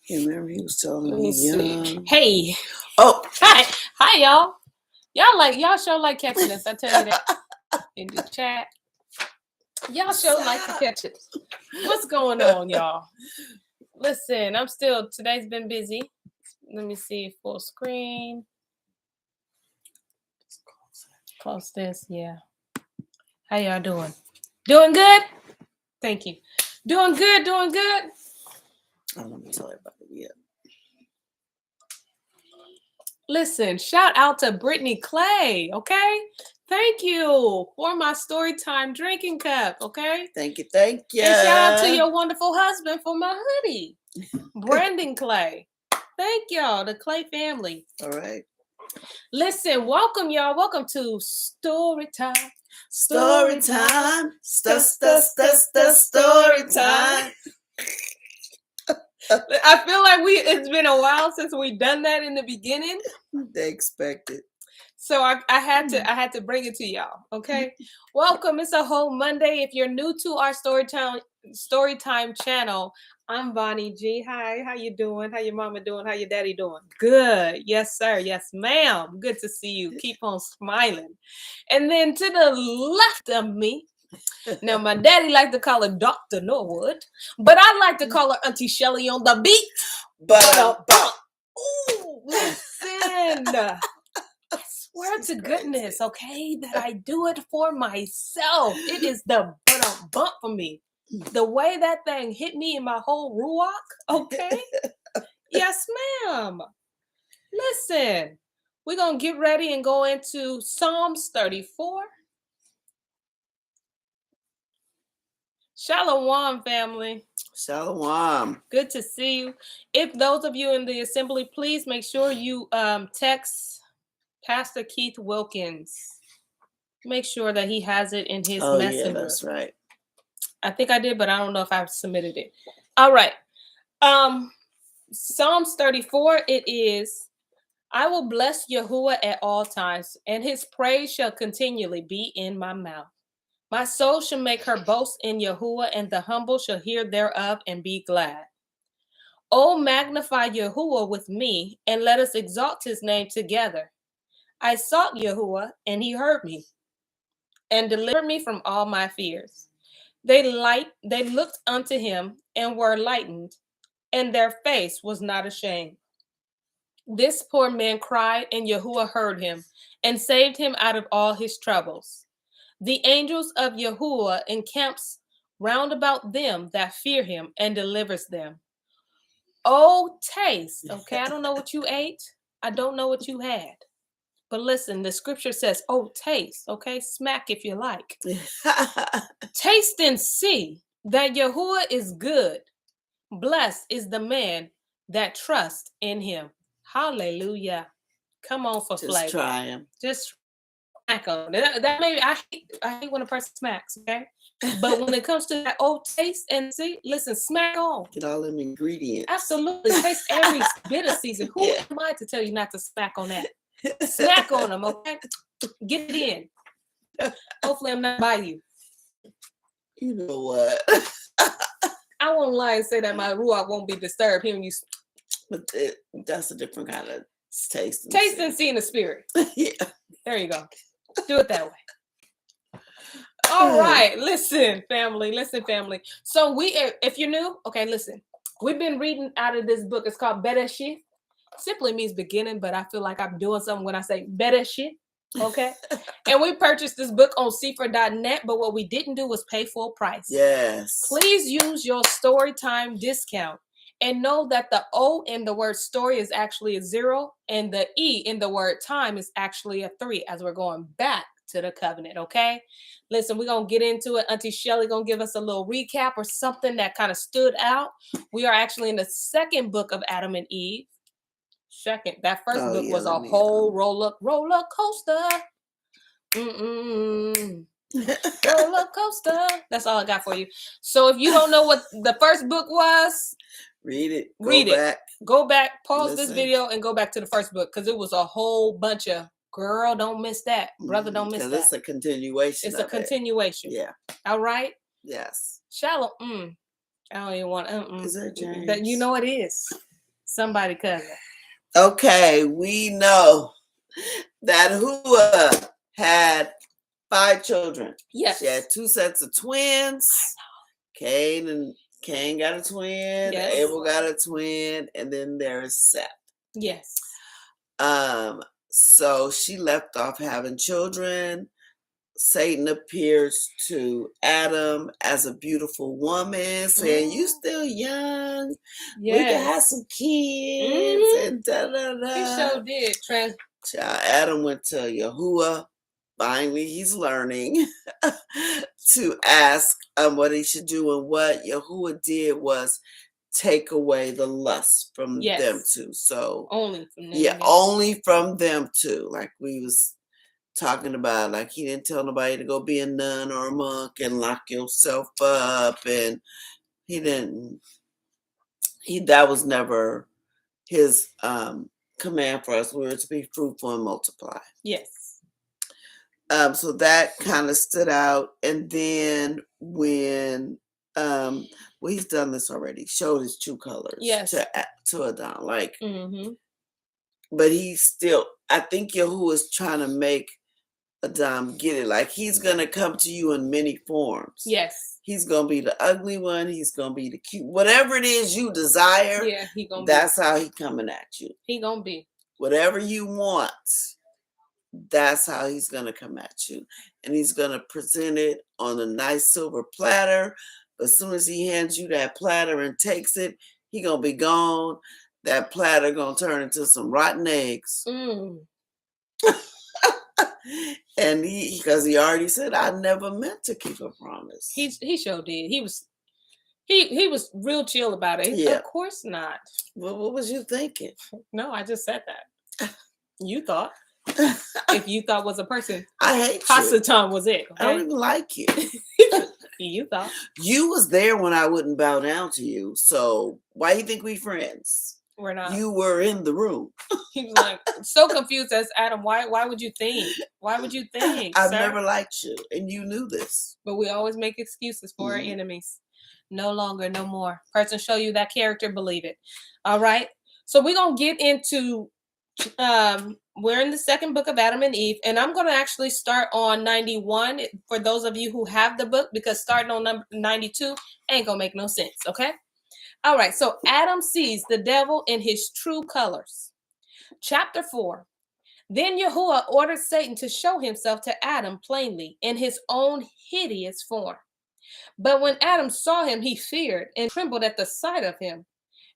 You remember he was telling Let me me see. young. Hey. Oh, Hi, y'all. Y'all sure like catching us. I tell you that in the chat. Y'all sure like to catch it. What's going on, y'all? Listen, today's been busy. Let me see, full screen. Close this, yeah. How y'all doing? Doing good? Thank you. Doing good. I don't want to tell everybody yet. Listen, shout out to Brittany Clay, okay? Thank you for my Storytime drinking cup, okay? Thank you. And shout out to your wonderful husband for my hoodie, Brandon Clay. Thank y'all, the Clay family. All right. Listen, welcome y'all. Welcome to Storytime. Storytime. Storytime. I feel like it's been a while since we've done that in the beginning. They expect it. So I had to bring it to y'all. Okay. Welcome. It's a whole Monday. If you're new to our Storytime channel, I'm Bonnie G. Hi, how you doing? How your mama doing? How your daddy doing? Good. Yes, sir. Yes, ma'am. Good to see you. Keep on smiling. And then to the left of me, now my daddy like to call her Dr. Norwood, but I like to call her Auntie Shelly on the beat. Ooh, listen. I swear to goodness, okay, that I do it for myself. It is the bump for me. The way that thing hit me in my whole ruach, okay? Yes, ma'am. Listen, we're going to get ready and go into Psalms 34. Shalom, family. Shalom. Good to see you. If those of you in the assembly, please make sure you text Pastor Keith Wilkins. Make sure that he has it in his messenger. Yeah, that's right. I think I did, but I don't know if I've submitted it. All right. Psalms 34, it is, I will bless Yahuwah at all times, and his praise shall continually be in my mouth. My soul shall make her boast in Yahuwah, and the humble shall hear thereof and be glad. Oh, magnify Yahuwah with me, and let us exalt his name together. I sought Yahuwah, and he heard me, and delivered me from all my fears. They looked unto him, and were lightened, and their face was not ashamed. This poor man cried, and Yahuwah heard him, and saved him out of all his troubles. The angels of Yahuwah encamps round about them that fear him, and delivers them. Oh, taste. Okay, I don't know what you ate. I don't know what you had. But listen, the scripture says, oh, taste. Okay, smack if you like. Taste and see that Yahuwah is good. Blessed is the man that trusts in him. Hallelujah. Come on for flavor. Just try him. Just smack on. That maybe I hate when a person smacks, okay? But when it comes to that old taste and see, listen, smack on. Get all them ingredients. Absolutely. Taste every bit of season. Who am I to tell you not to smack on that? Smack on them, okay? Get it in. Hopefully I'm not by you. You know what? I won't lie and say that my ruach won't be disturbed hearing you. But that's a different kind of taste. Taste and see in the spirit. Yeah. There you go. Do it that way. All right. Listen, family. So if you're new, okay, listen. We've been reading out of this book. It's called Bere'Shiyth. Simply means beginning, but I feel like I'm doing something when I say Bere'Shiyth. Okay. And we purchased this book on Sefer.net, but what we didn't do was pay full price. Yes. Please use your Storytime discount. And know that the O in the word story is actually a 0, and the E in the word time is actually a 3 as we're going back to the covenant, okay? Listen, we're going to get into it. Auntie Shelly going to give us a little recap or something that kind of stood out. We are actually in the second book of Adam and Eve. Second. That first book was a whole roller coaster. Roller coaster. That's all I got for you. So if you don't know what the first book was, read it. Go back, pause this video, and go back to the first book, because it was a whole bunch of girl, don't miss that. Brother, don't miss that. It's a continuation. It's a continuation. Yeah. All right? Yes. Shallow. I don't even want Is that James? That you know it is. Somebody cousin. Okay, we know that Hua had 5 children. Yes. She had 2 sets of twins. Cain got a twin. Yes. Abel got a twin, and then there's Seth. Yes. So she left off having children. Satan appears to Adam as a beautiful woman, saying, "You still young. Yes. We can have some kids." And da da da. He sure did. Adam went to Yahuwah. Finally, he's learning to ask what he should do, and what Yahuwah did was take away the lust from them two. So only from them. Yeah, only from them two. Like we was talking about, like he didn't tell nobody to go be a nun or a monk and lock yourself up, and that was never his command for us. We were to be fruitful and multiply. Yes. So that kind of stood out. And then when he's done this already, showed his true colors to Adam, like but he still, I think Yahuwah is trying to make Adam get it. Like he's gonna come to you in many forms. Yes. He's gonna be the ugly one, he's gonna be the cute, whatever it is you desire. Yeah, that's how he coming at you. He gonna be whatever you want. That's how he's gonna come at you, and he's gonna present it on a nice silver platter. But as soon as he hands you that platter and takes it, he gonna be gone. That platter gonna turn into some rotten eggs. And because he already said, "I never meant to keep a promise." He sure did. He was real chill about it. Yeah. Of course not. Well, what was you thinking? No, I just said that. You thought. If you thought was a person, I hate Hasatan was it. Okay? I don't even like you. You thought. You was there when I wouldn't bow down to you. So why you think we friends? We're not. You were in the room. He was like so confused as Adam. Why would you think? Why would you think? I've sir? never liked you, and you knew this. But we always make excuses for our enemies. No longer, no more. Person show you that character, believe it. All right. So we're gonna get into we're in the second book of Adam and Eve, and I'm going to actually start on 91 for those of you who have the book, because starting on number 92 ain't going to make no sense, okay? All right, so Adam sees the devil in his true colors. Chapter 4. Then Yahuwah ordered Satan to show himself to Adam plainly in his own hideous form. But when Adam saw him, he feared and trembled at the sight of him.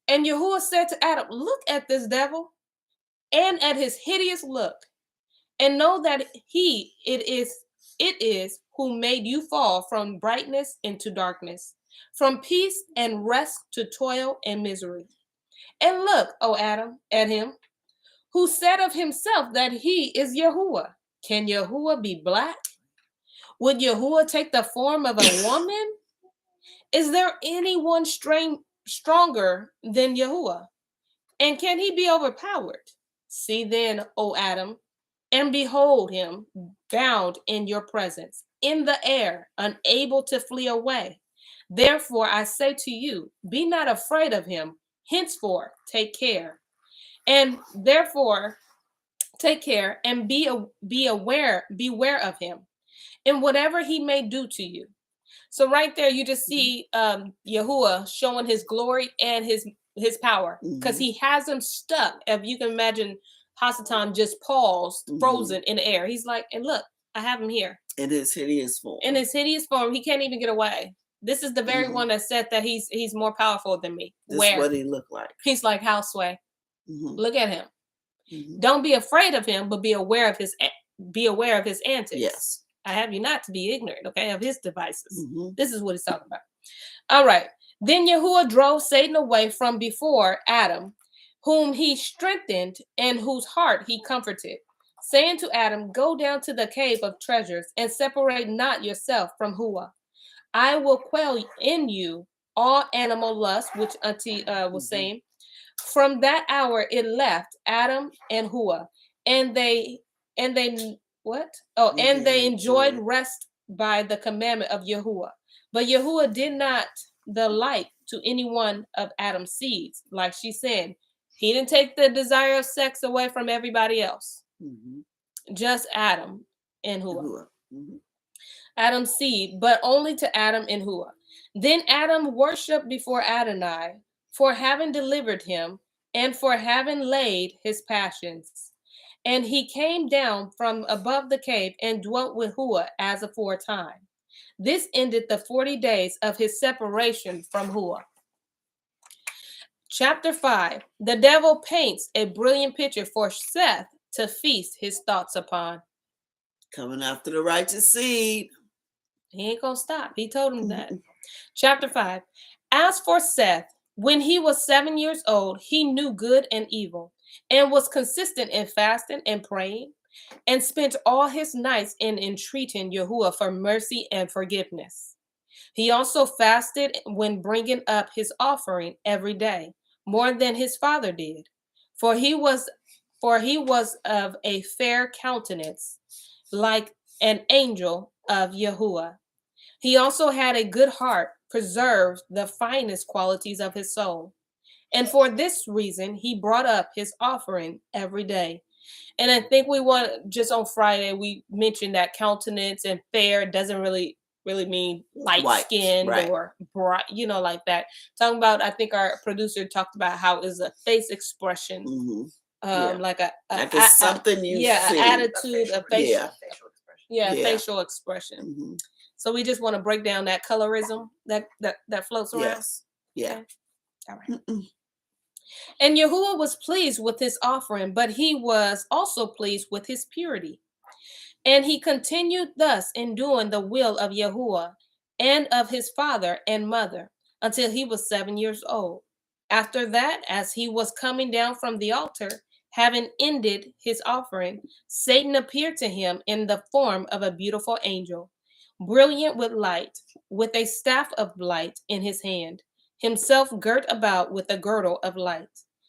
And Yahuwah said to Adam, "Look at this devil, and at his hideous look, and know that it is who made you fall from brightness into darkness, from peace and rest to toil and misery. And look, O Adam, at him, who said of himself that he is Yahuwah. Can Yahuwah be black? Would Yahuwah take the form of a woman? Is there anyone stronger than Yahuwah? And can he be overpowered? See then, O Adam, and behold him bound in your presence, in the air, unable to flee away. Therefore I say to you, be not afraid of him. Henceforth take care. And therefore take care and beware of him, in whatever he may do to you." So right there, you just see Yahuwah showing his glory and his power, because he has him stuck. If you can imagine, Hasatan just paused, frozen in the air. He's like, and look, I have him here. In his hideous form. In his hideous form, he can't even get away. This is the very one that said that he's more powerful than me. This is what he looked like. He's like Houseway. Look at him. Don't be afraid of him, but be aware of his antics. Yes. I have you not to be ignorant, okay, of his devices. This is what he's talking about. All right. Then Yahuwah drove Satan away from before Adam, whom he strengthened and whose heart he comforted, saying to Adam, "Go down to the cave of treasures and separate not yourself from Hua. I will quell in you all animal lust," which Auntie was saying. From that hour it left Adam and Hua, and they enjoyed rest by the commandment of Yahuwah. But Yahuwah did not delight to any one of Adam's seeds, like she said, He didn't take the desire of sex away from everybody else. Mm-hmm. Just Adam and Hua. Mm-hmm. Adam's seed, but only to Adam and Hua. Then Adam worshipped before Adonai for having delivered him and for having laid his passions. And he came down from above the cave and dwelt with Hua as aforetime. This ended the 40 days of his separation from Hua. Chapter 5. The devil paints a brilliant picture for Seth to feast his thoughts upon. Coming after the righteous seed. He ain't gonna stop. He told him that. Chapter 5. As for Seth, when he was 7 years old, he knew good and evil, and was consistent in fasting and praying, and spent all his nights in entreating Yahuwah for mercy and forgiveness. He also fasted when bringing up his offering every day, more than his father did, for he was of a fair countenance, like an angel of Yahuwah. He also had a good heart, preserved the finest qualities of his soul. And for this reason, he brought up his offering every day. And I think we want, just on Friday, we mentioned that countenance and fair doesn't really mean light-skinned or bright, like that. Talking about, I think our producer talked about how is a face expression, like something you see. Attitude, a facial expression. Facial expression. Mm-hmm. So we just want to break down that colorism that floats around. Yes. Yeah. Okay. All right. And Yahuwah was pleased with his offering, but he was also pleased with his purity. And he continued thus in doing the will of Yahuwah and of his father and mother until he was 7 years old. After that, as he was coming down from the altar, having ended his offering, Satan appeared to him in the form of a beautiful angel, brilliant with light, with a staff of light in his hand, himself girt about with a girdle of light.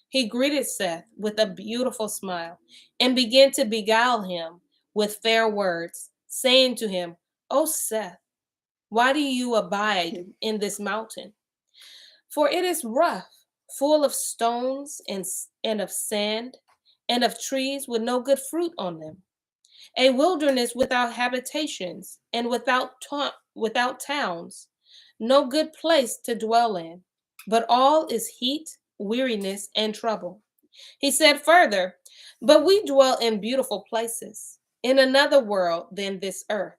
He greeted Seth with a beautiful smile and began to beguile him with fair words, saying to him, O Seth, why do you abide in this mountain? For it is rough, full of stones and of sand, and of trees with no good fruit on them, a wilderness without habitations and without towns, no good place to dwell in, but all is heat, weariness, and trouble. He said further, but we dwell in beautiful places, in another world than this earth.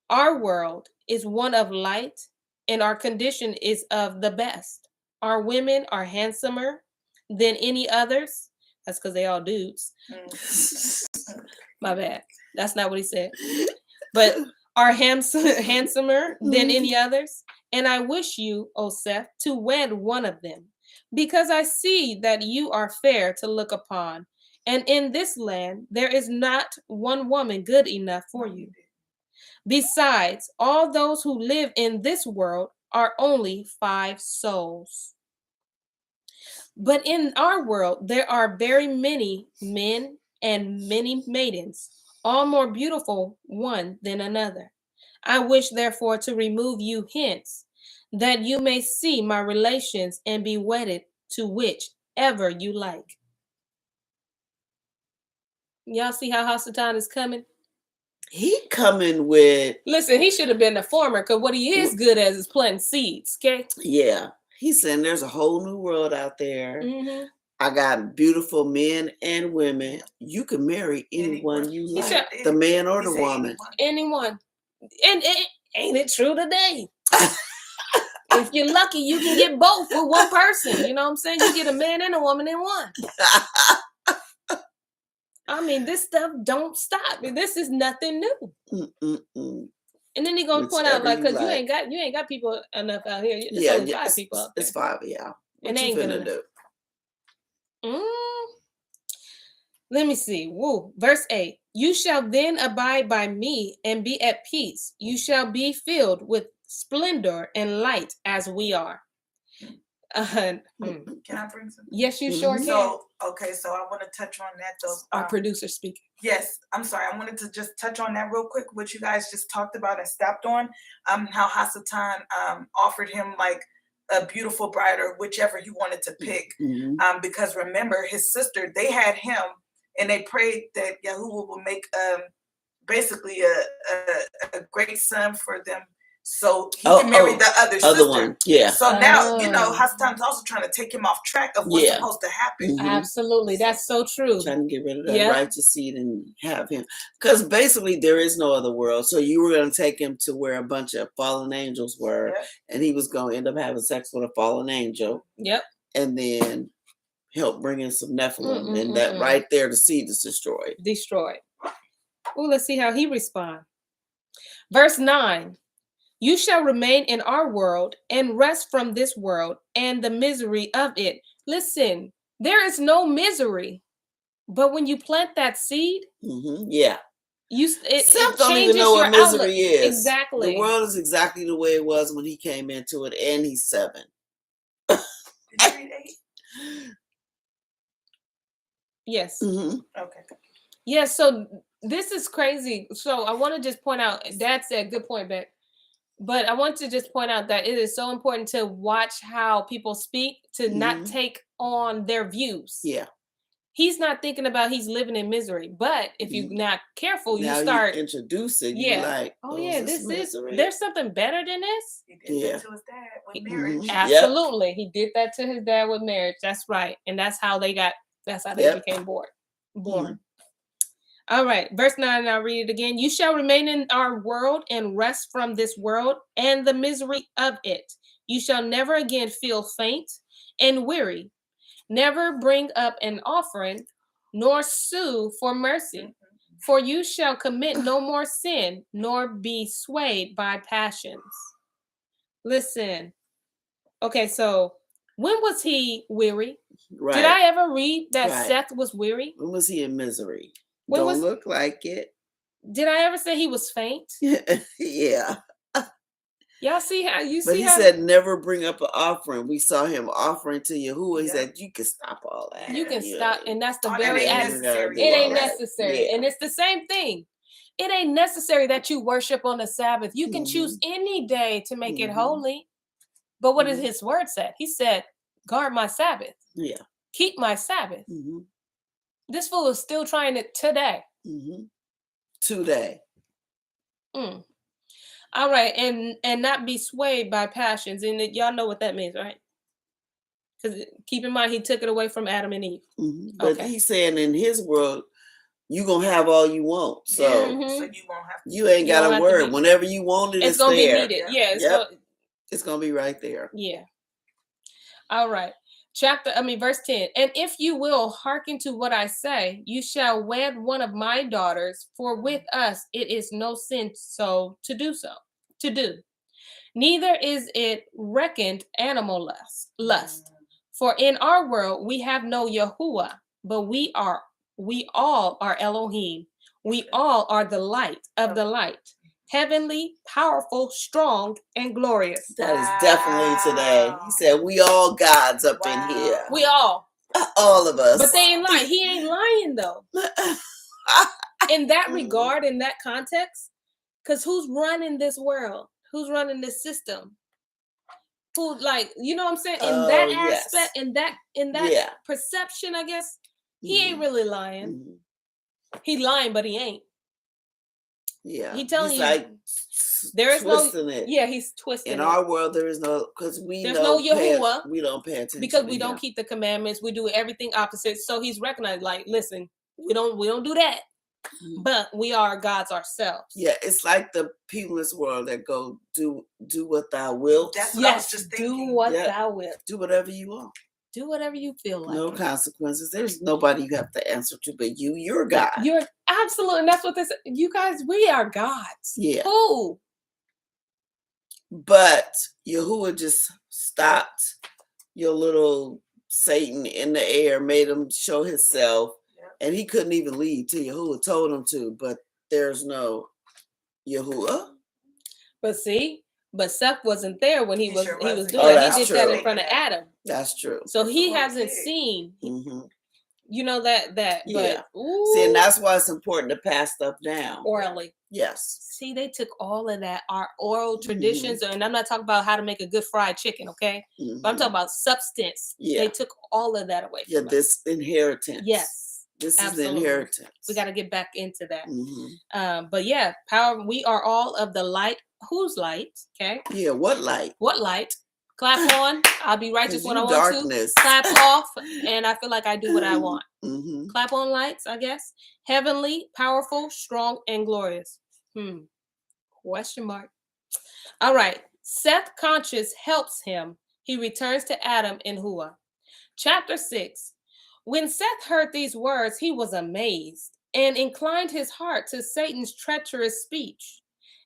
Our world is one of light, and our condition is of the best. Our women are handsomer than any others. That's because they all dudes. My bad. That's not what he said. But are handsomer than any others. And I wish you, O Seth, to wed one of them, because I see that you are fair to look upon. And in this land, there is not one woman good enough for you. Besides, all those who live in this world are only 5 souls. But in our world, there are very many men and many maidens, all more beautiful one than another. I wish, therefore, to remove you hence, that you may see my relations and be wedded to whichever you like. Y'all see how Hasatan is coming? He coming with... Listen, he should have been the former, because what he is good as is planting seeds, okay? Yeah. He's saying there's a whole new world out there. Mm-hmm. I got beautiful men and women. You can marry anyone you like, the man or the woman. Anyone. And ain't it true today? If you're lucky, you can get both with one person. You know what I'm saying? You get a man and a woman in one. I mean, this stuff don't stop. This is nothing new. Mm-mm-mm. And then he gonna point out, like, because you ain't got people enough out here. There's only 5 people out there. It's 5, yeah. What you finna do? Let me see. Woo. Verse 8. You shall then abide by me and be at peace. You shall be filled with splendor and light as we are. Can I bring some? Yes, you sure can. So I want to touch on that though. Our producer speaking. Yes, I'm sorry. I wanted to just touch on that real quick, what you guys just talked about and stepped on. How Hasatan offered him like a beautiful bride, or whichever he wanted to pick. Because remember, his sister, they had him, and they prayed that Yahuwah will make basically a great son for them, so he can marry the other sister. One. Yeah. So now, Hasatan's also trying to take him off track of what's supposed to happen. Absolutely. That's so true. Trying to get rid of that righteous seed and have him. Because basically there is no other world. So you were going to take him to where a bunch of fallen angels were. Yep. And he was going to end up having sex with a fallen angel. Yep. And then help bring in some Nephilim. And that right there, the seed is destroyed. Destroyed. Oh, let's see how he responds. Verse 9. You shall remain in our world and rest from this world and the misery of it. Listen, there is no misery, but when you plant that seed, it don't even know what misery is. Exactly. The world is exactly the way it was when he came into it, and he's 7. Did you read 8? Yes. Okay. Yeah, so this is crazy. So I want to just point out, Dad said, good point, Beck. But I want to just point out that it is so important to watch how people speak, to not take on their views. Yeah. He's not thinking about he's living in misery. But if you're not careful, now you start introducing. Yeah. Like, this is there's something better than this. He did that to his dad with marriage. Absolutely. He did that to his dad with marriage. That's right. And that's how they became born. All right, verse 9, I'll read it again. You shall remain in our world and rest from this world and the misery of it. You shall never again feel faint and weary, never bring up an offering, nor sue for mercy. For you shall commit no more sin, nor be swayed by passions. Listen. Okay, so when was he weary? Right. Did I ever read that Seth was weary? When was he in misery? Don't look like it. Did I ever say he was faint? Yeah. Y'all see how But he said never bring up an offering. We saw him offering to Yahuwah. He said you can stop all that. You can stop, and that's the very necessary. It ain't necessary, and it's the same thing. It ain't necessary that you worship on the Sabbath. You can choose any day to make it holy. But what did his word say? He said, "Guard my Sabbath. Yeah. Keep my Sabbath." This fool is still trying it today. Today. All right, and not be swayed by passions, and y'all know what that means, right? Because keep in mind, he took it away from Adam and Eve. But he's saying in his world, you gonna have all you want, so, so you won't have. You ain't got to worry. Whenever you want it, it's gonna there. be needed. Yeah, it's gonna be right there. Yeah. All right. Verse 10. And if you will hearken to what I say, you shall wed one of my daughters, for with us it is no sin to do. Neither is it reckoned animal lust. For in our world we have no Yahuwah, but we all are Elohim. We all are the light of the light. Heavenly, powerful, strong, and glorious. That is definitely today. He said, we all gods up in here. We all. All of us. But they ain't lying. He ain't lying, though. In that regard, in that context, because who's running this world? Who's running this system? Who, like, you know what I'm saying? In that aspect, in that perception, I guess, he ain't really lying. He lying, but he ain't. Yeah, he telling he's you like there is twisting it. Yeah, he's twisting in it. our world. There is no because there's no Yahuwah. We don't pay attention because we don't keep the commandments. We do everything opposite. So he's recognized. Like, listen, we don't do that, but we are gods ourselves. Yeah, it's like the people in this world that go do what thou wilt. That's what I was just thinking. Do what thou wilt. Do whatever you want. Do whatever you feel like. No consequences. There's nobody you have to answer to but you. You're God. You're absolutely. And that's what this. You guys, we are gods. Yeah. Who? But Yahuwah just stopped your little Satan in the air, made him show himself, and he couldn't even leave till Yahuwah told him to. But there's no Yahuwah. But see. But Seth wasn't there when he was doing it. He did that in front of Adam. That's true. So he hasn't seen. You know that, Yeah. but ooh, See, and that's why it's important to pass stuff down. orally. Yes. See, they took all of that, our oral traditions, and I'm not talking about how to make a good fried chicken, okay? But I'm talking about substance. Yeah. They took all of that away from us. This inheritance. Yes. This absolutely. is the inheritance. We got to get back into that. But yeah, power. We are all of the light. Whose light? Okay. Yeah. What light? What light? Clap on. I'll be righteous when I want darkness. to. Clap off, and I feel like I do what I want. Clap on lights, I guess. Heavenly, powerful, strong, and glorious. Question mark. All right. Seth conscience helps him. He returns to Adam and Hua. Chapter 6. When Seth heard these words, he was amazed and inclined his heart to Satan's treacherous speech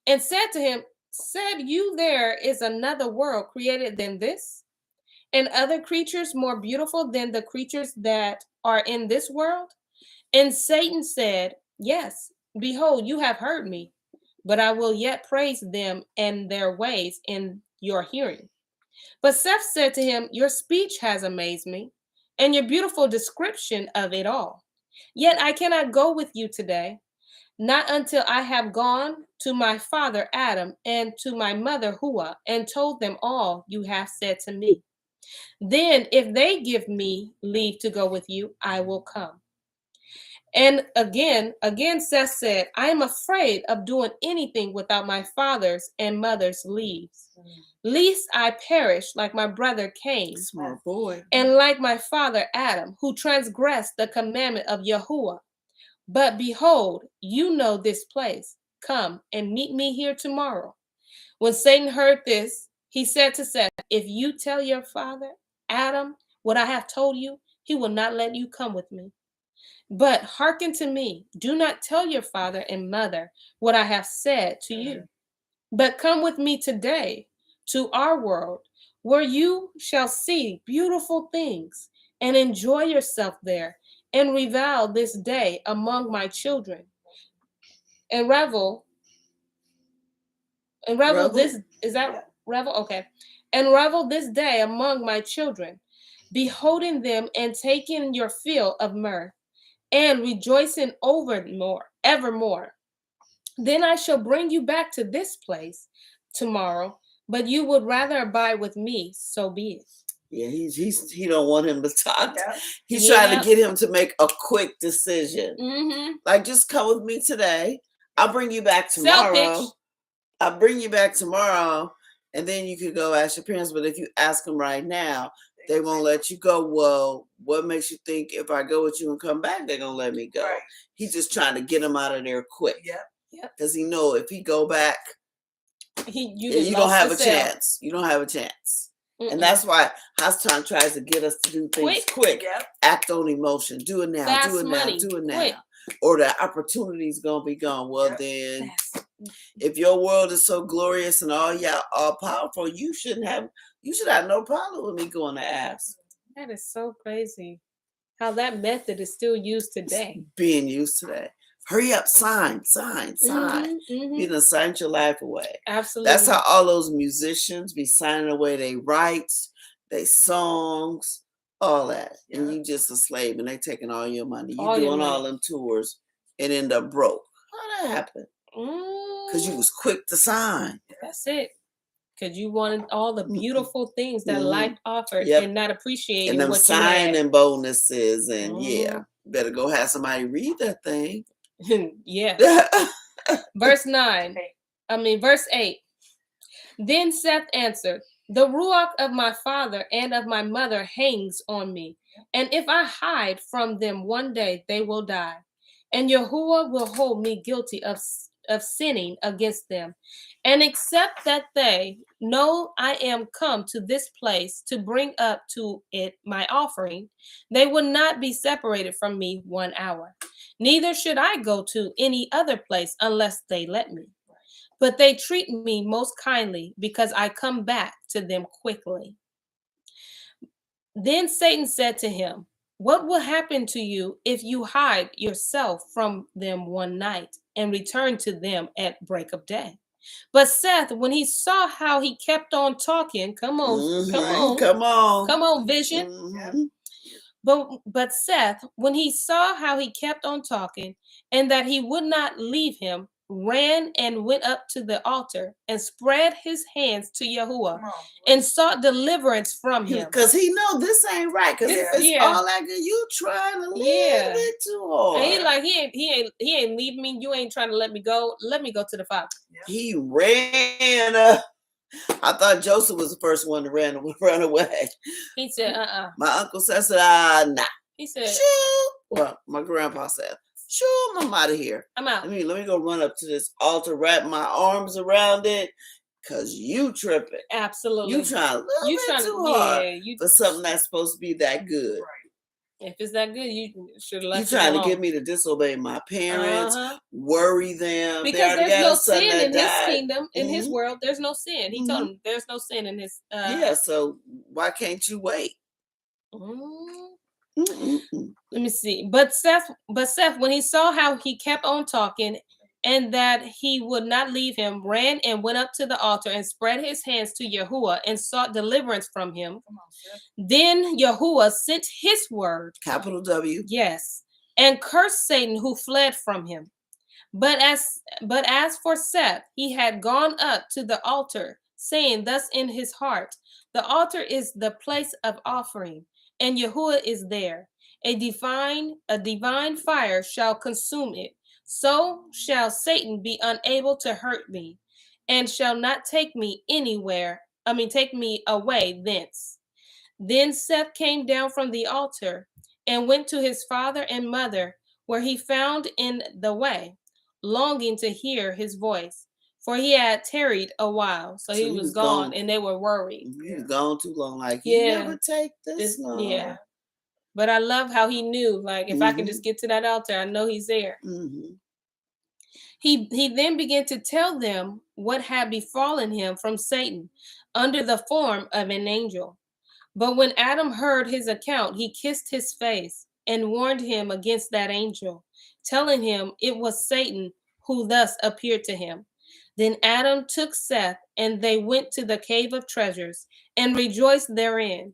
and said to him, said you there is another world created than this, and other creatures more beautiful than the creatures that are in this world? And Satan said, yes, behold, you have heard me, but I will yet praise them and their ways in your hearing. But Seth said to him, your speech has amazed me, and your beautiful description of it all. Yet I cannot go with you today, not until I have gone to my father Adam and to my mother Hua and told them all you have said to me. Then if they give me leave to go with you, I will come. And again Seth said, I am afraid of doing anything without my father's and mother's leaves, lest I perish like my brother Cain, smart boy, and like my father Adam, who transgressed the commandment of Yahuwah. But behold, you know this place. Come and meet me here tomorrow. When Satan heard this, he said to Seth, if you tell your father Adam what I have told you, he will not let you come with me. But hearken to me. Do not tell your father and mother what I have said to you, but come with me today to our world, where you shall see beautiful things and enjoy yourself there, and revel this day among my children, and revel this, is that revel? Okay. And revel this day among my children, beholding them and taking your fill of mirth, and rejoicing evermore. Then I shall bring you back to this place tomorrow, but you would rather abide with me, so be it. Yeah, he don't want him to talk. He's trying to get him to make a quick decision. Like, just come with me today. I'll bring you back tomorrow. And then you could go ask your parents. But if you ask them right now, they won't let you go. Well, what makes you think if I go with you and come back, they're gonna let me go? Right. He's just trying to get him out of there quick. Because he know if he go back, you don't have a chance. You don't have a chance. And that's why Hassan tries to get us to do things quick. Act on emotion. Do it now. Fast do it money. Now. Do it now. Quick. Or the opportunity's gonna be gone. Well, then, if your world is so glorious and all powerful, you should have no problem with me going to ask. That is so crazy. How that method is still used today. Being used today. Hurry up, sign. You done signed your life away. Absolutely. That's how all those musicians be signing away their rights, their songs, all that. And you just a slave and they taking all your money. You doing all them tours and end up broke. How that happen? Because you was quick to sign. That's it. Because you wanted all the beautiful things that life offered and not appreciating and them what signing you had. Bonuses and better go have somebody read that thing. Verse 8. Then Seth answered, the ruach of my father and of my mother hangs on me, and if I hide from them one day, they will die. And Yahuwah will hold me guilty of sinning against them. And except that they know I am come to this place to bring up to it my offering, they would not be separated from me 1 hour. Neither should I go to any other place unless they let me. But they treat me most kindly because I come back to them quickly. Then Satan said to him, what will happen to you if you hide yourself from them one night and return to them at break of day? But Seth, when he saw how he kept on talking, come on, vision. But Seth, when he saw how he kept on talking, and that he would not leave him, ran and went up to the altar and spread his hands to Yahuwah and sought deliverance from him. Because he know this ain't right. Because if it's all that good, you trying a little bit too hard. And he like he ain't leaving me. You ain't trying to let me go. Let me go to the Father. He ran up. I thought Joseph was the first one to run away. He said, My uncle said, nah. He said, shoo. Well, my grandpa said, shoo, I'm out of here. I'm out. Let me go run up to this altar, wrap my arms around it, because you tripping. Absolutely. You trying a little bit too hard for something that's supposed to be that good. Right. If it's that good, you should have left it alone. You trying to get me to disobey my parents, worry them. Because there's no sin in his kingdom, in his world. There's no sin. He told him there's no sin in his. So why can't you wait? Let me see. But Seth, when he saw how he kept on talking, and that he would not leave him, ran and went up to the altar and spread his hands to Yahuwah and sought deliverance from him. Then Yahuwah sent his word, capital W, yes, and cursed Satan who fled from him. But as for Seth, he had gone up to the altar, saying thus in his heart, the altar is the place of offering, and Yahuwah is there. A divine fire shall consume it. So shall Satan be unable to hurt me, and shall not take me take me away thence. Then Seth came down from the altar and went to his father and mother, where he found in the way, longing to hear his voice, for he had tarried a while. So he was gone, and they were worried. He was gone too long. Like, he never take this long. Yeah. But I love how he knew, like, if I can just get to that altar, I know he's there. He then began to tell them what had befallen him from Satan under the form of an angel. But when Adam heard his account, he kissed his face and warned him against that angel, telling him it was Satan who thus appeared to him. Then Adam took Seth, and they went to the cave of treasures and rejoiced therein.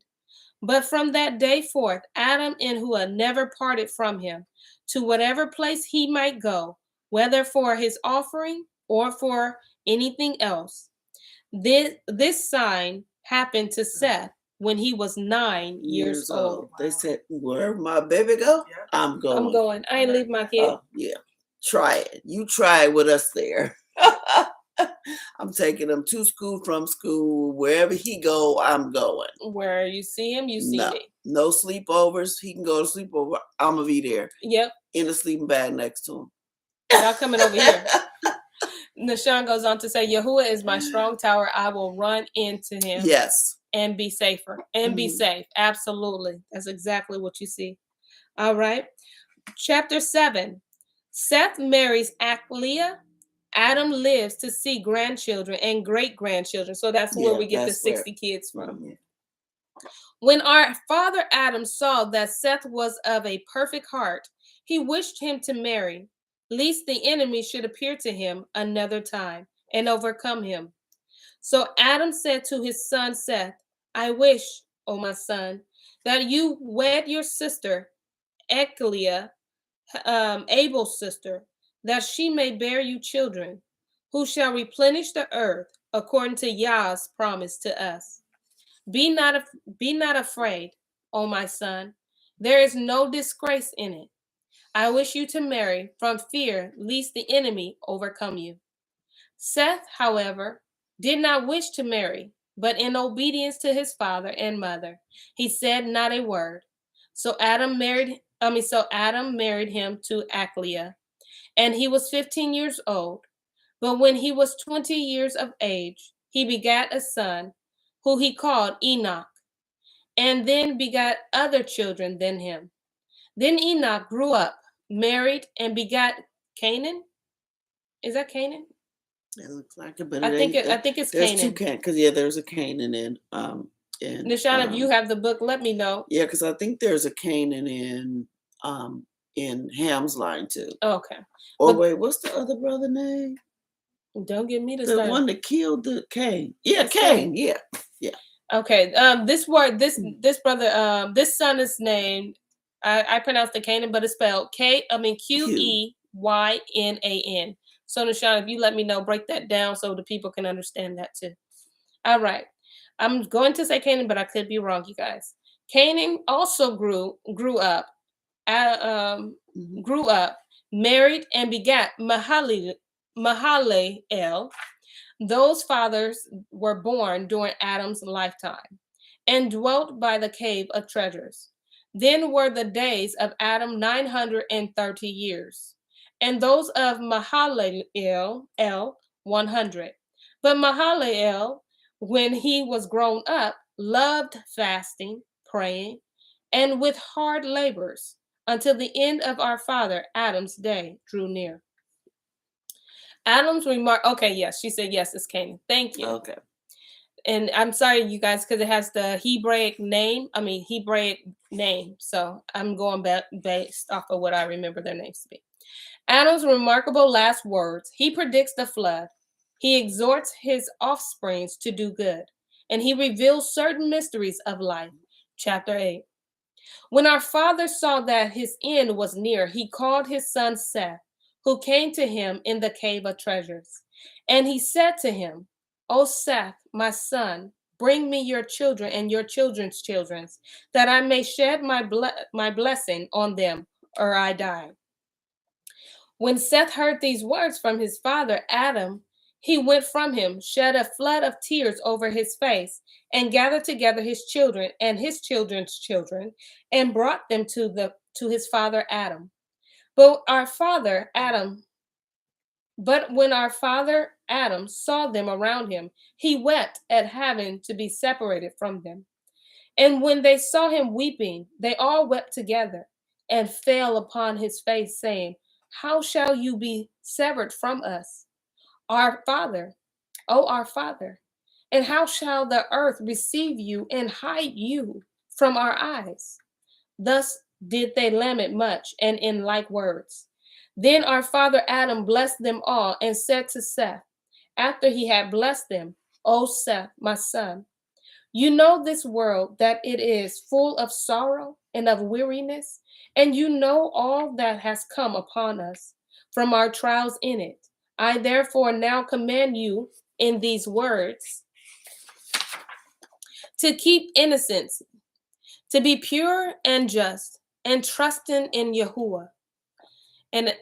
But from that day forth, Adam and Yahuwah never parted from him, to whatever place he might go, whether for his offering or for anything else. This sign happened to Seth when he was 9 years old. They said, wherever my baby go, I'm going. I'm going. I ain't leave my kid. Oh, yeah. Try it. You try it with us there. I'm taking him to school, from school, wherever he go, I'm going. Where you see him, you see me. No sleepovers. He can go to sleepover. I'm gonna be there. Yep. In a sleeping bag next to him. Y'all coming over here. Nashawn goes on to say, Yahuwah is my strong tower. I will run into him. Yes. And be safer. And be safe. Absolutely. That's exactly what you see. All right. Chapter 7. Seth marries Akliah. Adam lives to see grandchildren and great-grandchildren. So that's where we get the 60 kids from. Yeah. When our father Adam saw that Seth was of a perfect heart, he wished him to marry, lest the enemy should appear to him another time and overcome him. So Adam said to his son Seth, I wish, O my son, that you wed your sister, Akliah, Abel's sister, that she may bear you children, who shall replenish the earth according to Yah's promise to us. Be not afraid, O my son. There is no disgrace in it. I wish you to marry from fear, lest the enemy overcome you. Seth, however, did not wish to marry, but in obedience to his father and mother, he said not a word. So Adam married him to Akliah, and he was 15 years old. But when he was 20 years of age, he begat a son, who he called Enoch, and then begat other children than him. Then Enoch grew up, married, and begat Canaan. Is that Canaan? It looks like it, but I think it's there's Canaan. Two Canaan, because there's a Canaan in Nishana, if you have the book, let me know. Yeah, because I think there's a Canaan in Ham's line too. Okay. Wait, what's the other brother name? Don't get me to the one that killed the Cain. Yeah, Cain. Yeah. Okay. This brother, this son is named. I pronounced the Canaan, but it's spelled Qeyannan. So, Nashana, if you let me know, break that down so the people can understand that too. All right. I'm going to say Canaan, but I could be wrong, you guys. Canaan also grew up, married and begat Mahalalel. Those fathers were born during Adam's lifetime and dwelt by the cave of treasures. Then were the days of Adam 930 years, and those of Mahalalel 100. But Mahalalel, when he was grown up, loved fasting, praying, and with hard labors, until the end of our father Adam's day drew near. Adam's remark. Okay, yes, she said yes, it's Canaan. Thank you. Okay. And I'm sorry, you guys, because it has the Hebraic name. So I'm going back based off of what I remember their names to be. Adam's remarkable last words. He predicts the flood. He exhorts his offsprings to do good, and he reveals certain mysteries of life. Chapter 8. When our father saw that his end was near, he called his son Seth, who came to him in the cave of treasures. And he said to him, O Seth, my son, bring me your children and your children's children, that I may shed my blessing on them, or I die. When Seth heard these words from his father Adam, he went from him, shed a flood of tears over his face, and gathered together his children and his children's children, and brought them to his father Adam. But when our father Adam saw them around him, he wept at having to be separated from them. And when they saw him weeping, they all wept together and fell upon his face, saying, How shall you be severed from us, our father, our father? And how shall the earth receive you and hide you from our eyes? Thus did they lament much, and in like words. Then our father Adam blessed them all, and said to Seth, after he had blessed them, O Seth, my son, you know this world, that it is full of sorrow and of weariness, and you know all that has come upon us from our trials in it. I therefore now command you in these words to keep innocence, to be pure and just, and trusting in Yahuwah. And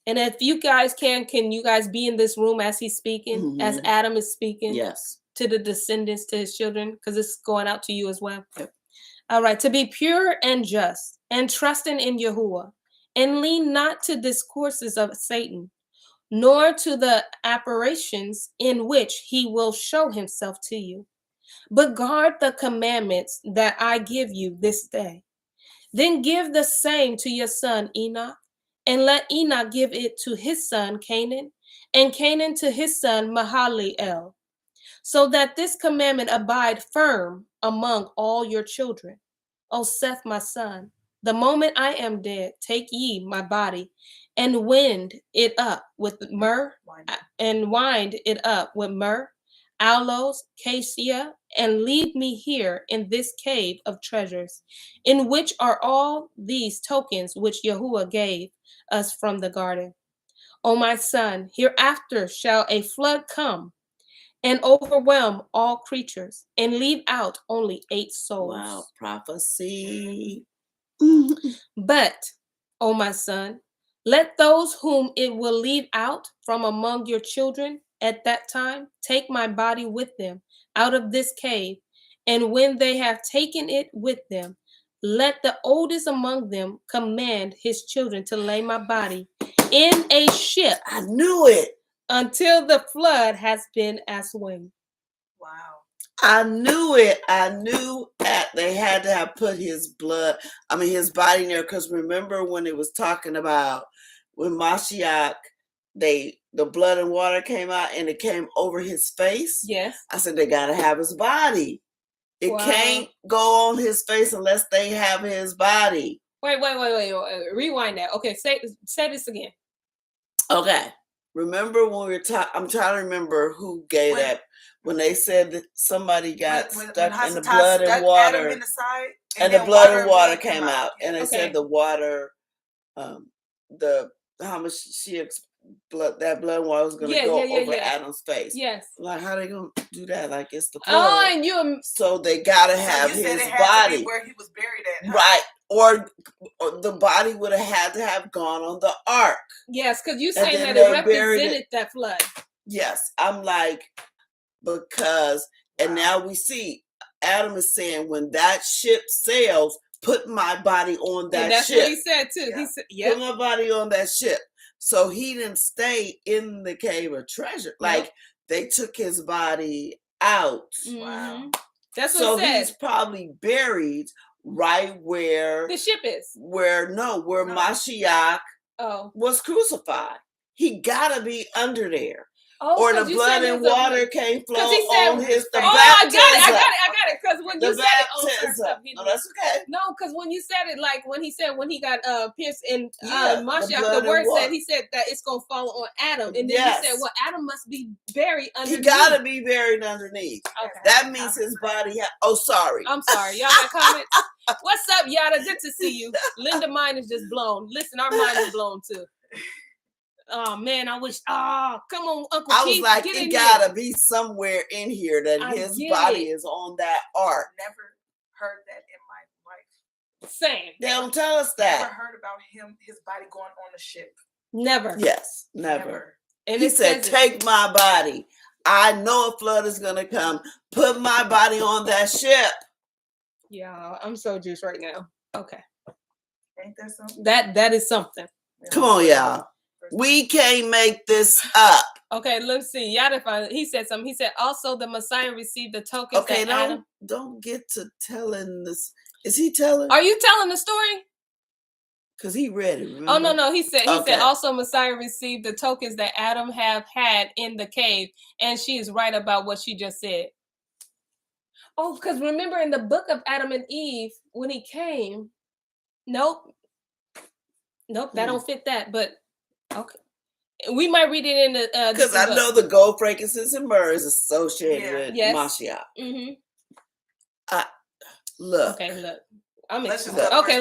if you guys can you guys be in this room as he's speaking, as Adam is speaking? Yes. To the descendants, to his children, because it's going out to you as well. Yep. All right. To be pure and just, and trusting in Yahuwah, and lean not to discourses of Satan, nor to the apparitions in which he will show himself to you, but guard the commandments that I give you this day. Then give the same to your son Enoch, and let Enoch give it to his son Canaan, and Canaan to his son Mahalalel, so that this commandment abide firm among all your children. O Seth, my son, the moment I am dead, take ye my body, and wind it up with myrrh, aloes, cassia, and leave me here in this cave of treasures, in which are all these tokens which Yahuwah gave us from the garden. O my son, hereafter shall a flood come and overwhelm all creatures, and leave out only 8 souls. Wow, prophecy. But, O my son, let those whom it will leave out from among your children at that time take my body with them out of this cave, and when they have taken it with them, let the oldest among them command his children to lay my body in a ship. I knew it. Until the flood has been assuaged. Wow. I knew it. I knew that they had to have put his his body in there, because remember when it was talking about when Mashiach, the blood and water came out and it came over his face? Yes. I said they got to have his body. It can't go on his face unless they have his body. Wait. Rewind that. Okay, say this again. Okay. Remember when we were talking, I'm trying to remember who gave that. when they said that somebody got when stuck in the Hasatan blood and stuck water, Adam in the side, and the blood and water came came out, and they said the water, the Hamashiach's blood, that blood and water was going to go over Adam's face. Yes. Like, how they going to do that? Like, it's the blood. Oh, and you. So they got to have his body. To be where he was buried at. Huh? Right. Or the body would have had to have gone on the ark. Yes, because you saying that it represented that flood. Yes. I'm like, because, and now we see, Adam is saying, when that ship sails, put my body on that that's ship. That's what he said too. Yeah. He said, put my body on that ship. So he didn't stay in the cave of treasure. Like, they took his body out. Wow. That's what so it said. He's probably buried right where the ship is. Where Mashiach was crucified. He gotta be under there. Or the blood and water came flow on his baptism. I got it. Because when you said it, no, that's okay. No, because when you said it, like when he got pierced in Mashiach, the word said, he said that it's gonna fall on Adam, and then he said, well, Adam must be buried underneath. He gotta be buried underneath. Okay. That means his body. Sorry. I'm sorry. Y'all got comments? What's up, Yada? Good to see you. Linda, mind is just blown. Listen, our mind is blown too. Oh man, I wish. Come on, Uncle I Keith, was like, it gotta be somewhere in here that his body is on that ark. Never heard that in my life. Same. They don't tell us that. Never heard about his body going on the ship. Never. Yes, never. And he said, "Take my body. I know a flood is gonna come. Put my body on that ship." Yeah, I'm so juiced right now. Okay. Ain't that something? That is something. Come on, y'all. We can't make this up. Okay, let's see. He said something. He said, also the Messiah received the tokens. Okay, don't get to telling this. Is he telling? Are you telling the story? Because he read it. Remember? Oh no. He said also Messiah received the tokens that Adam have had in the cave, and she is right about what she just said. Oh, because remember in the book of Adam and Eve when he came. Nope, that don't fit that, but. Okay, we might read it in the because I know the gold, frankincense, and myrrh is associated with Mashiach. Mm-hmm. Look. Okay, look. Let's go. Okay,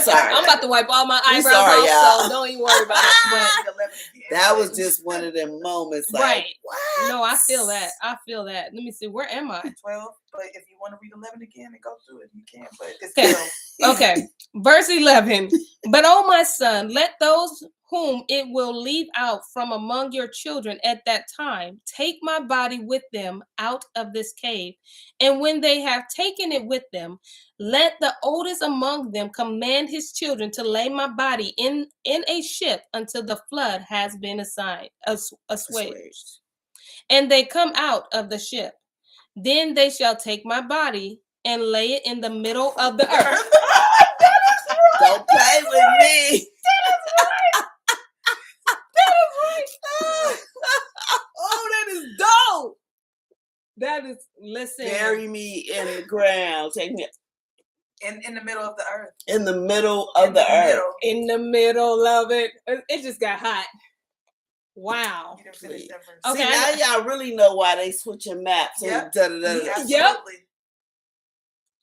sorry. I'm about to wipe all my eyebrows off, so don't even worry about it. But that was just one of them moments. Like, right. What? No, I feel that. Let me see. Where am I? 12. But if you want to read 11 again and go through it, you can. But it's 12. Okay. Verse 11. But, oh, my son, let those whom it will leave out from among your children at that time take my body with them out of this cave. And when they have taken it with them, let the oldest among them command his children to lay my body in a ship until the flood has been assuaged. And they come out of the ship. Then they shall take my body and lay it in the middle of the earth. Don't play with me. Oh, that is dope. That is, listen. Bury me in the ground. Take me in the middle of the earth. In the middle of the earth. In the middle of it. It just got hot. Wow. Okay. See, now y'all really know why they switching maps. Yep. Yep.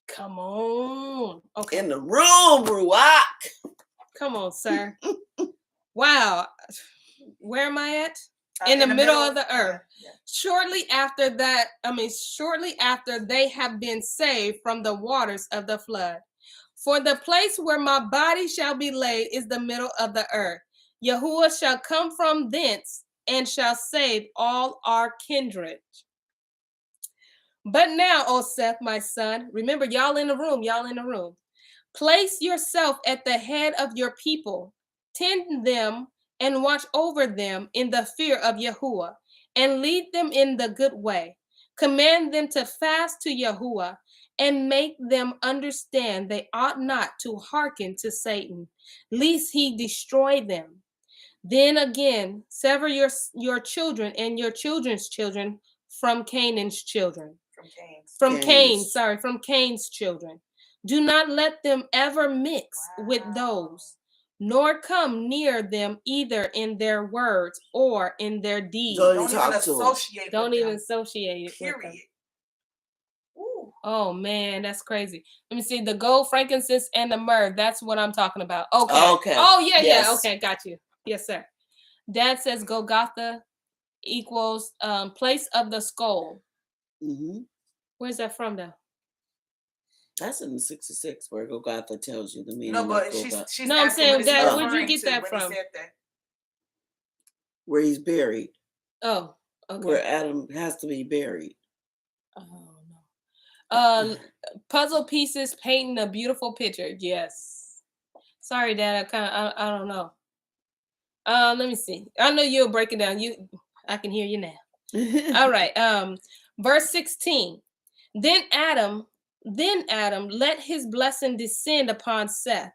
Come on. Okay. In the room, Ruach. Come on, sir. Wow. Where am I at? In the middle of the earth. Yeah. Shortly after they have been saved from the waters of the flood. For the place where my body shall be laid is the middle of the earth. Yahuwah shall come from thence and shall save all our kindred. But now, O Seth, my son, remember, y'all in the room. Place yourself at the head of your people. Tend them and watch over them in the fear of Yahuwah, and lead them in the good way. Command them to fast to Yahuwah, and make them understand they ought not to hearken to Satan, lest he destroy them. Then again, sever your children and your children's children from Canaan's children. From Cain's children. Do not let them ever mix with those, nor come near them either in their words or in their deeds. Don't Don't even associate. Don't with even them. associate it. Period. With them. Oh man, that's crazy. Let me see. The gold, frankincense, and the myrrh. That's what I'm talking about. Okay. Okay. Oh yeah, Yes. yeah. Okay, got you. Yes, sir. Dad says Golgotha equals place of the skull. Mm-hmm. Where's that from, though? That's in the 66 where Golgotha tells you the meaning. No, but of she's no, I'm saying, Dad, where'd you get that from? Where he's buried. Oh, okay. Where Adam has to be buried. Oh no. Puzzle pieces painting a beautiful picture. Yes. Sorry, Dad. I don't know. Let me see. I know you'll break it down. I can hear you now. All right. Verse 16. Then Adam let his blessing descend upon Seth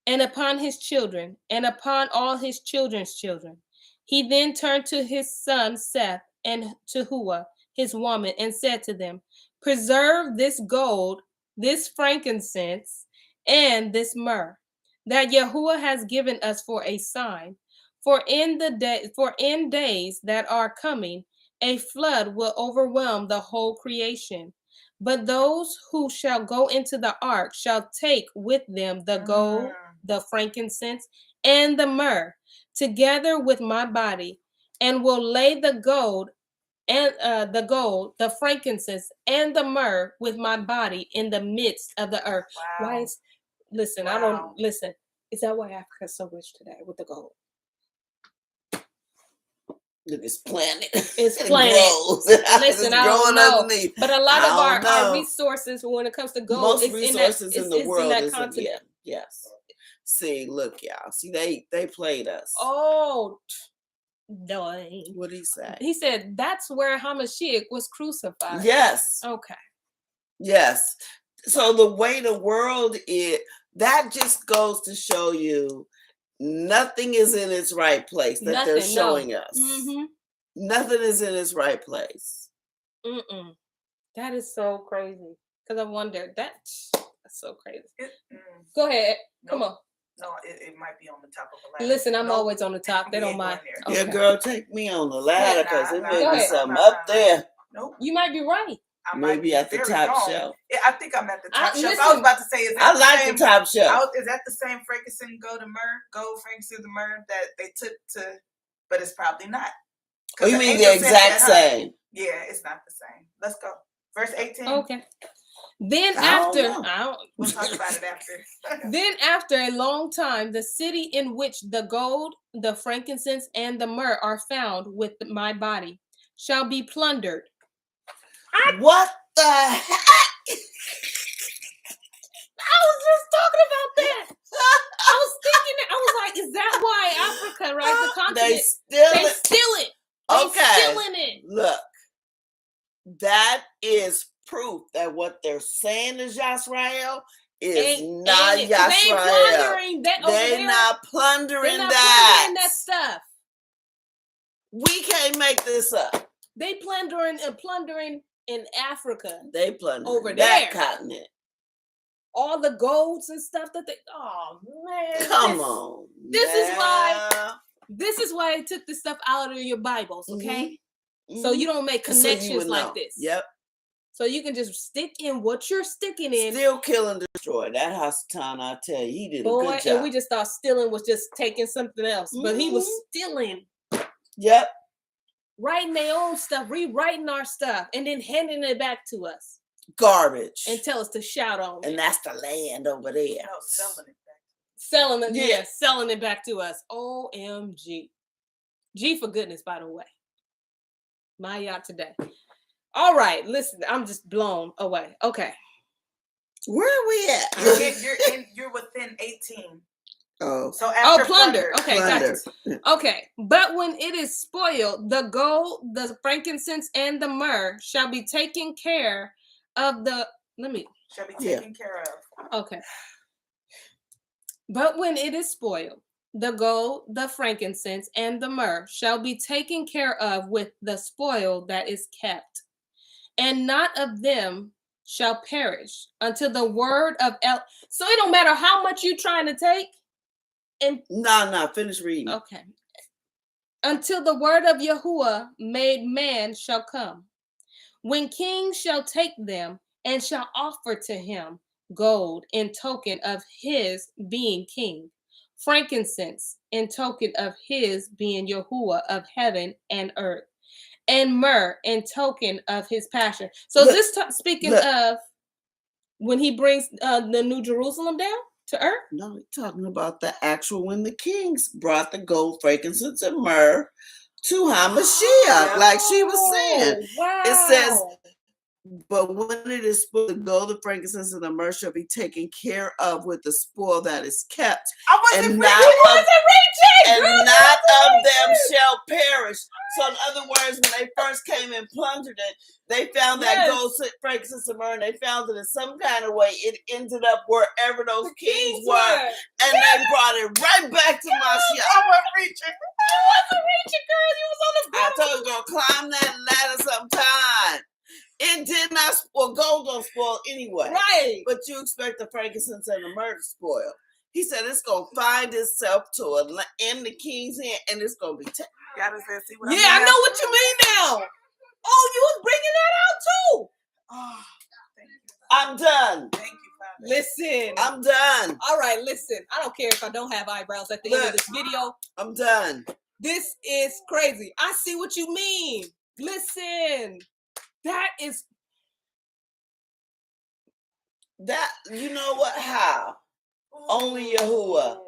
and upon his children and upon all his children's children. He then turned to his son Seth and to Hua, his woman, and said to them, preserve this gold, this frankincense, and this myrrh, that Yahuwah has given us for a sign. For in days that are coming, a flood will overwhelm the whole creation. But those who shall go into the ark shall take with them the gold, the frankincense, and the myrrh, together with my body, and will lay the gold, the frankincense, and the myrrh with my body in the midst of the earth. Wow. Why is? Listen, wow. I don't listen. Is that why Africa's so rich today with the gold? Look, it's planted. It's planted. Listen, I don't know. Underneath. But a lot of our resources, when it comes to gold, most resources in the world is in, yeah, yes. See, look, y'all. See, they played us. Oh, no. What did he say? He said that's where Hamashiach was crucified. Yes. Okay. Yes. So the way the world is, that just goes to show you nothing is in its right place that they're showing us. Mm-hmm. Nothing is in its right place. That is so crazy. Because I wondered, that's so crazy. Go ahead. Come on. No, it might be on the top of the ladder. Listen, I'm always on the top. They don't mind. Okay. Yeah, girl, take me on the ladder because it may be something up there. Nope. You might be right. Maybe at the top shelf. I think I'm at the top shelf. I was about to say, I like the top shelf. Is that the same frankincense, gold, frankincense, and myrrh that they took to? But it's probably not. Oh, you mean the exact same? Yeah, it's not the same. Let's go. Verse 18. Okay. Then we'll talk about it after. Then after a long time, the city in which the gold, the frankincense, and the myrrh are found with my body shall be plundered. What the heck? I was just talking about that. I was thinking that. I was like, is that why Africa, right? The continent, they steal it. Okay. Stealing it. Look, that is proof that what they're saying is Yisrael is not Yisrael. They're not plundering that stuff. We can't make this up. They plundering in Africa. They plundering over that there. Continent. All the golds and stuff that they. Oh man! Come on. This is why they took this stuff out of your Bibles, okay? Mm-hmm. So you don't make connections like this. Yep. So you can just stick in what you're sticking in. Still kill and destroy. That Hasatan, I tell you, he did a good job. And we just thought stealing was just taking something else, but he was stealing. Yep. Writing their own stuff, rewriting our stuff, and then handing it back to us. Garbage. And tell us to shout on it. And that's the land over there. No, selling it back. Selling it back to us. OMG. G for goodness, by the way. My yacht today. All right, listen, I'm just blown away. Okay. Where are we at? You're within 18. Oh. So after plunder. Okay, gotcha. Okay. But when it is spoiled, the gold, the frankincense, and the myrrh shall be taken care of shall be taken care of. Okay. But when it is spoiled, the gold, the frankincense, and the myrrh shall be taken care of with the spoil that is kept. And not of them shall perish until the word of So it don't matter how much you're trying to take. And finish reading. Okay. Until the word of Yahuwah made man shall come, when kings shall take them and shall offer to him gold in token of his being king, frankincense in token of his being Yahuwah of heaven and earth, and myrrh in token of his passion. So speaking of when he brings the New Jerusalem down to earth? No, we're talking about the actual when the kings brought the gold, frankincense, and myrrh to Hamashiach, like she was saying. Wow. It says, but when it is spoiled, the gold, the frankincense, and the myrrh shall be taken care of with the spoil that is kept, and not of them shall perish. So in other words, when they first came and plundered it, they found that gold, frankincense, and myrrh, and they found it in some kind of way. It ended up wherever those kings were, and they brought it right back to Mashiach. I wasn't reaching. Girl. You was on the I told you, girl, climb that ladder sometime. It did not spoil. Gold don't spoil anyway. Right. But you expect the frankincense and the myrrh to spoil. He said it's going to find itself in the king's hand, and it's going to be taken. I know what you mean now. Oh, you was bringing that out too. Oh, thank you. I'm done. Thank you, Father. Listen. I'm done. All right, listen. I don't care if I don't have eyebrows at the end of this video. I'm done. This is crazy. I see what you mean. Listen. That is... That, you know what? How? Only Yahuwah.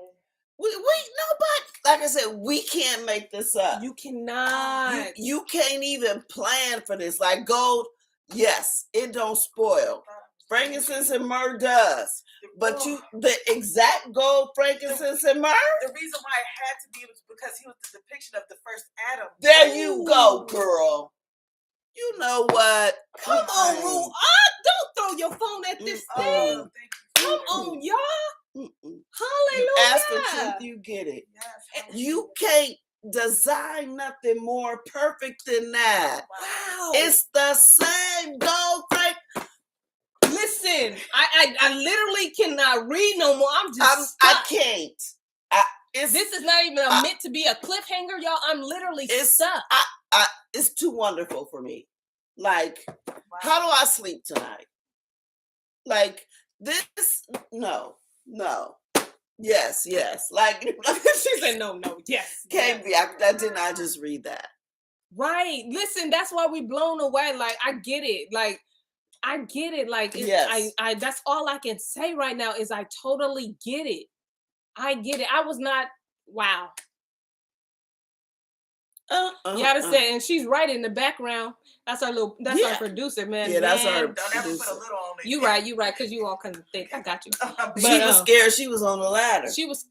We nobody, like I said, we can't make this up. You cannot. You can't even plan for this. Like gold, yes, it don't spoil. Frankincense and myrrh does. But the exact gold, frankincense, and myrrh? The reason why it had to be was because he was the depiction of the first Adam. There you go, girl. You know what? Come on, Rue. Don't throw your phone at this thing. Come on, y'all. Hallelujah. You ask for truth, you get it. Yes. You can't design nothing more perfect than that. Wow. It's the same gold, frank. Listen, I literally cannot read no more. I'm just I can't. This is not even meant to be a cliffhanger, y'all. I'm literally stuck. It's too wonderful for me. Like, how do I sleep tonight? Like this? No. Yes. Like she said, no. Yes. Can't be. I did not just read that. Right. Listen, that's why we blown away. Like, I get it. Like, yes. I that's all I can say right now is I totally get it. I get it. I was not. Wow. Yada said, and she's right in the background. That's our our producer, man. Yeah, that's our Don't ever put a little on it. You right, because you all couldn't think. I got you. But, she was scared. She was on the ladder. She was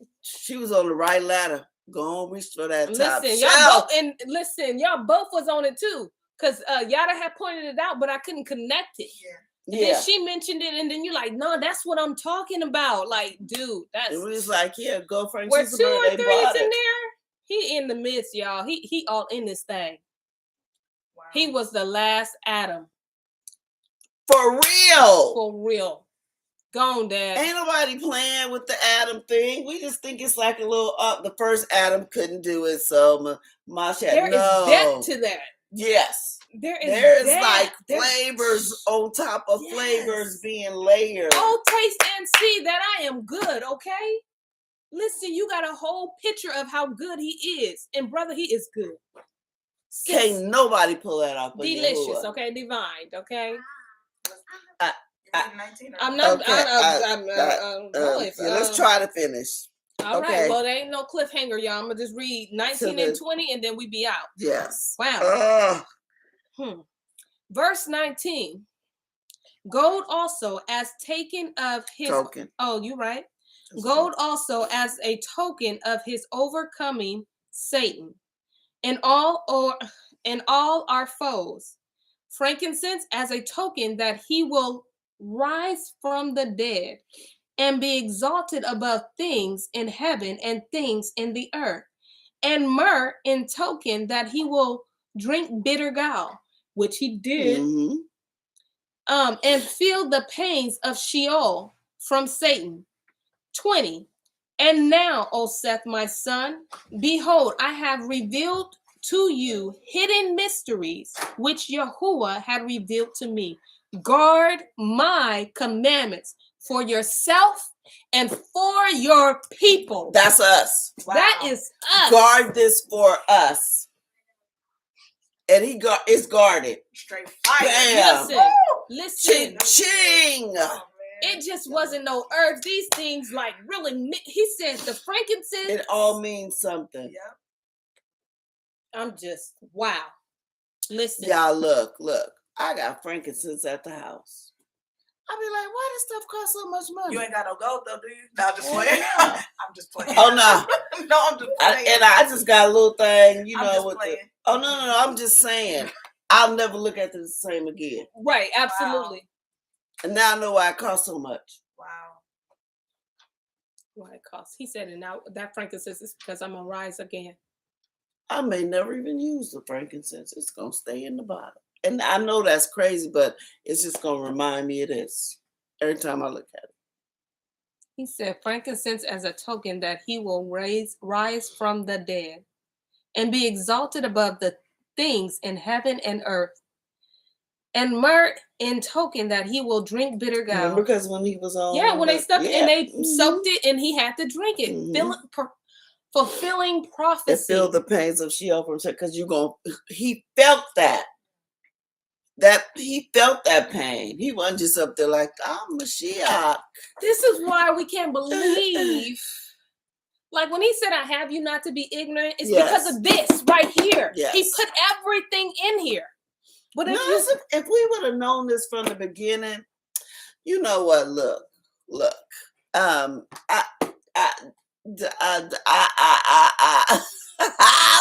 on the right ladder. Go on, reach for that top shelf. Y'all both was on it too. Because Yada had pointed it out, but I couldn't connect it. Yeah. Then she mentioned it, and then you like, no, that's what I'm talking about. Like, dude, that's. It was like, go Frank. Where 2 or 3 is in there, he in the midst, y'all. He all in this thing. Wow. He was the last Adam. For real. Gone, Dad. Ain't nobody playing with the Adam thing. We just think it's like a little the first Adam couldn't do it, so Masha. There is depth to that. Yes. There is like flavors on top of flavors being layered. Oh, taste and see that I am good, okay? Listen, you got a whole picture of how good he is. And brother, he is good. Can't nobody pull that off. Delicious, okay? Divine, okay? I'm not. Okay, let's try to finish. All right. Well, there ain't no cliffhanger, y'all. I'm gonna just read 19 and 20, and then we be out. Yes. Wow. Verse 19. Gold also as taken of his token. Oh, you right. Gold also as a token of his overcoming Satan, and all our foes. Frankincense as a token that he will rise from the dead and be exalted above things in heaven and things in the earth. And myrrh in token that he will drink bitter gall, which he did, and feel the pains of Sheol from Satan. 20. And now, O Seth, my son, behold, I have revealed to you hidden mysteries, which Yahuwah had revealed to me. Guard my commandments for yourself and for your people. That's us. Wow. That is us. Guard this for us. And it's guarded. Straight fire. Bam. Listen. Ching. It just wasn't no herbs. These things like really, he said the frankincense. It all means something. Yeah. I'm just, wow. Listen. Y'all, look. I got frankincense at the house. I be like, why does stuff cost so much money? You ain't got no gold though, do you? No, I'm just playing. I'm just playing. Oh no. No, I'm just playing. I just got a little thing, you I'm know. just playing. Oh no, I'm just saying. I'll never look at it the same again. Right, absolutely. Wow. And now I know why it costs so much. Wow. Why it costs. He said, and now that frankincense is because I'm gonna rise again. I may never even use the frankincense. It's gonna stay in the bottle. And I know that's crazy, but it's just gonna remind me of this every time I look at it. He said, frankincense as a token that he will rise from the dead and be exalted above the things in heaven and earth. And myrrh in token that he will drink bitter gall. Remember, because when he was on, when they stuck it and they soaked it and he had to drink it, fulfilling prophecy. And feel the pains of Sheol from because he felt that. He felt that pain. He wasn't just up there like, I'm Mashiach. This is why we can't believe. Like when he said, I have you not to be ignorant, it's because of this right here. Yes. He put everything in here. But if we would have known this from the beginning, you know what? Look. I'm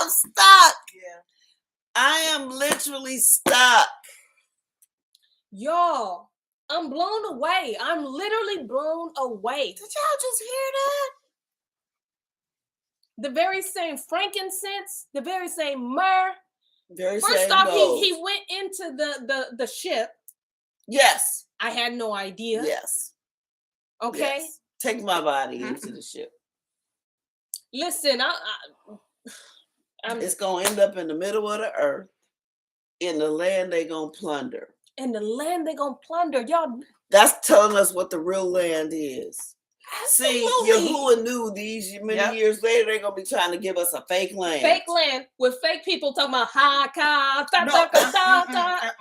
stuck. Yeah. I am literally stuck. Y'all, I'm blown away. I'm literally blown away. Did y'all just hear that? The very same frankincense, the very same myrrh. First off, he went into the ship. Yes. I had no idea. Yes. Okay. Yes. Take my body into the ship. Listen, it's gonna end up in the middle of the earth, in the land they gonna plunder. In the land they gonna plunder, y'all. That's telling us what the real land is. Absolutely. See, Yahuwah knew these many years later they're gonna be trying to give us a fake land. Fake land with fake people talking about ha ka ta ta ta ta.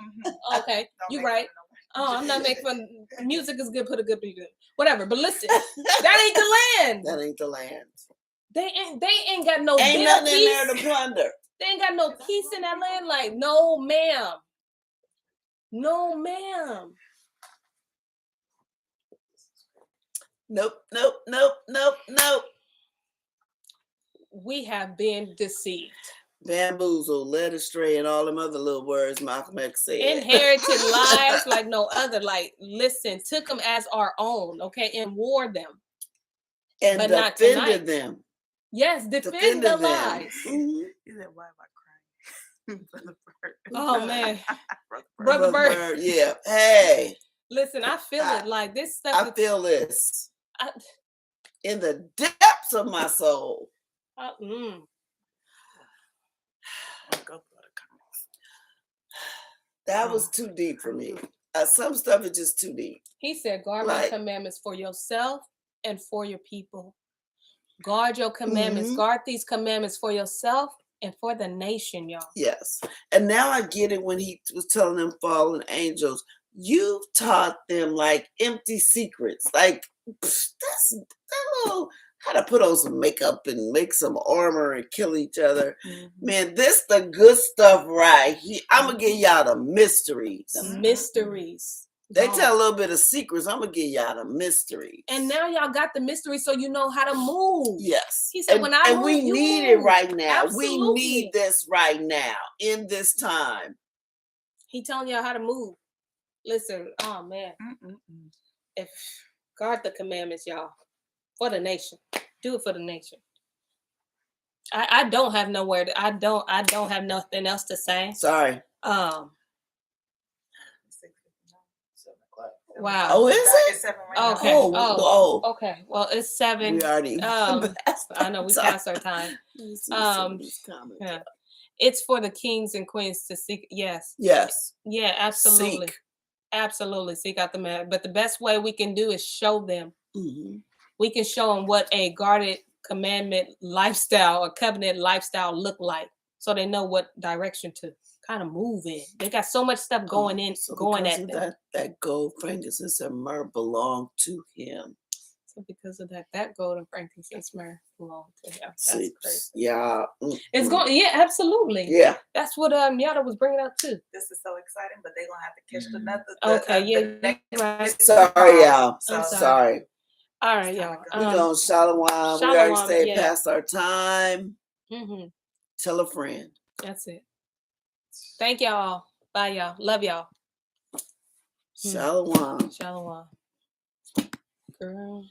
Okay, you right. Oh, I'm not making fun. Music is good. Put a good beat in. Whatever. But listen, that ain't the land. That ain't the land. They ain't got no ain't nothing in there to plunder. They ain't got no peace in that land. Like, no, ma'am. No, ma'am. Nope. We have been deceived. Bamboozled, led astray, and all them other little words Malcolm X said. Inherited lives like no other. Like, listen, took them as our own, okay, and wore them. And but defended them. Yes, defend the lies. Mm-hmm. He said, why am I crying? Brother Bird. Oh, man. Brother Bird. Yeah. Hey. Listen, I feel it. Like, this stuff. I feel this. In the depths of my soul. That was too deep for me. Some stuff is just too deep. He said, guard my commandments for yourself and for your people. Guard your commandments. Guard these commandments for yourself and for the nation, y'all. Yes. And now I get it when he was telling them fallen angels, you've taught them like empty secrets. Like, that's that little, how to put on some makeup and make some armor and kill each other. Man, this the good stuff right here. I'm going to give y'all the mysteries. The mysteries. They tell a little bit of secrets. I'm going to give y'all the mysteries. And now y'all got the mystery so you know how to move. Yes. He said, and we need it right now. Absolutely. We need this right now in this time. He telling y'all how to move. Listen, oh man. If guard the commandments, y'all, for the nation. Do it for the nation. I don't have nowhere to, I don't have nothing else to say. Sorry. Wow. Oh, is it? It's 7 right Okay. now. Oh, Okay. Well, it's 7. we already I know we passed our time. Yeah. It's for the kings and queens to seek. Yes. Yes. Yeah, absolutely. Seek. Absolutely. Seek out the man. But the best way we can do is show them. Mm-hmm. We can show them what a guarded commandment lifestyle, a covenant lifestyle look like, so they know what direction to kind of move in. They got so much stuff going in, so going at them. that gold, frankincense, and myrrh belong to him. So because of that gold and frankincense, myrrh belong to him. That's See, crazy. yeah. It's going. Yeah, absolutely. Yeah. That's what Yada was bringing up too. This is so exciting, but they're gonna have to catch Okay. next Sorry, y'all. So sorry. All right, y'all. We're going to Shalom. We already stayed past our time. Mm-hmm. Tell a friend. That's it. Thank y'all. Bye, y'all. Love y'all. Shalom. Shalom. Girl.